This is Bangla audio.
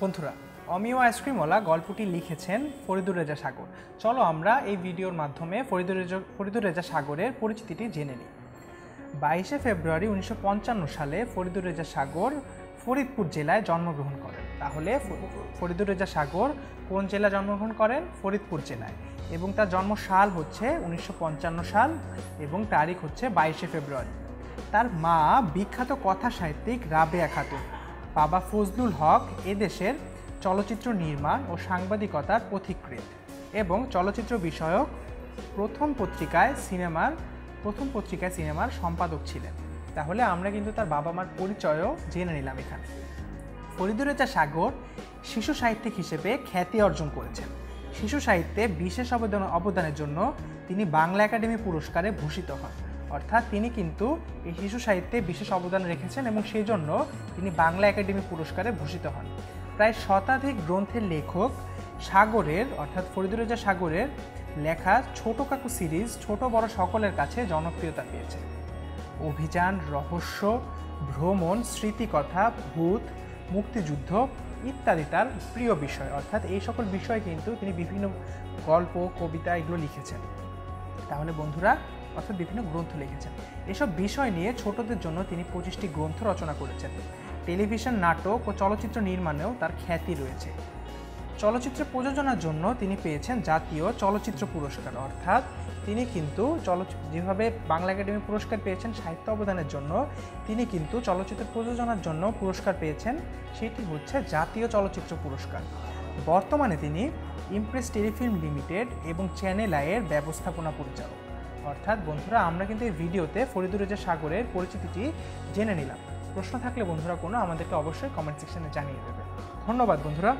বন্ধুরা, অমিয় আইসক্রিমওয়ালা গল্পটি লিখেছেন ফরিদুর রেজা সাগর। চলো আমরা এই ভিডিওর মাধ্যমে ফরিদুর রেজা সাগরের পরিচিতিটি জেনে নিই। 22শে ফেব্রুয়ারি 1955 সালে ফরিদুর রেজা সাগর ফরিদপুর জেলায় জন্মগ্রহণ করেন। তাহলে ফরিদুর রেজা সাগর কোন জেলায় জন্মগ্রহণ করেন? ফরিদপুর জেলায়। এবং তার জন্ম সাল হচ্ছে 1955 সাল এবং তারিখ হচ্ছে 22শে ফেব্রুয়ারি। তার মা বিখ্যাত কথা সাহিত্যিক রাবেয়া খাতুন, বাবা ফজলুল হক এদেশের চলচ্চিত্র নির্মাণ ও সাংবাদিকতার পথিকৃৎ এবং চলচ্চিত্র বিষয়ক প্রথম পত্রিকায় সিনেমার সম্পাদক ছিলেন। তাহলে আমরা কিন্তু তার বাবা মার পরিচয়ও জেনে নিলাম এখানে। ফরিদুর রেজা সাগর শিশু সাহিত্যিক হিসেবে খ্যাতি অর্জন করেছেন। শিশু সাহিত্যে বিশেষ অবদানের জন্য তিনি বাংলা একাডেমি পুরস্কারে ভূষিত হন। অর্থাৎ তিনি কিন্তু এই শিশু সাহিত্যে বিশেষ অবদান রেখেছেন এবং সেই জন্য তিনি বাংলা একাডেমি পুরস্কারে ভূষিত হন। প্রায় শতাধিক গ্রন্থের লেখক সাগরের অর্থাৎ ফরিদুর রেজা সাগরের লেখা ছোট কাকু সিরিজ ছোট বড় সকলের কাছে জনপ্রিয়তা পেয়েছে। অভিযান, রহস্য, ভ্রমণ, স্মৃতিকথা, ভূত, মুক্তিযুদ্ধ ইত্যাদি তার প্রিয় বিষয়। অর্থাৎ এই সকল বিষয় কিন্তু তিনি বিভিন্ন গল্প, কবিতা এগুলো লিখেছেন। তাহলে বন্ধুরা, অর্থাৎ বিভিন্ন গ্রন্থ লিখেছেন। এসব বিষয় নিয়ে ছোটদের জন্য তিনি 25টি গ্রন্থ রচনা করেছেন। টেলিভিশন, নাটক ও চলচ্চিত্র নির্মাণেও তার খ্যাতি রয়েছে। চলচ্চিত্র প্রযোজনার জন্য তিনি পেয়েছেন জাতীয় চলচ্চিত্র পুরস্কার। অর্থাৎ তিনি কিন্তু যেভাবে বাংলা একাডেমি পুরস্কার পেয়েছেন সাহিত্য অবদানের জন্য, তিনি কিন্তু চলচ্চিত্র প্রযোজনার জন্য পুরস্কার পেয়েছেন, সেটি হচ্ছে জাতীয় চলচ্চিত্র পুরস্কার। বর্তমানে তিনি ইমপ্রেস টেলিফিল্ম লিমিটেড এবং চ্যানেল আইয়ের ব্যবস্থাপনা পরিচালক। অর্থাৎ বন্ধুরা, আমরা কিন্তু এই ভিডিওতে ফরিদুর রেজা সাগরের পরিচিতিটি জেনে নিলাম। প্রশ্ন থাকলে বন্ধুরা আমাদেরকে অবশ্যই কমেন্ট সেকশনে জানিয়ে দেবে। ধন্যবাদ বন্ধুরা।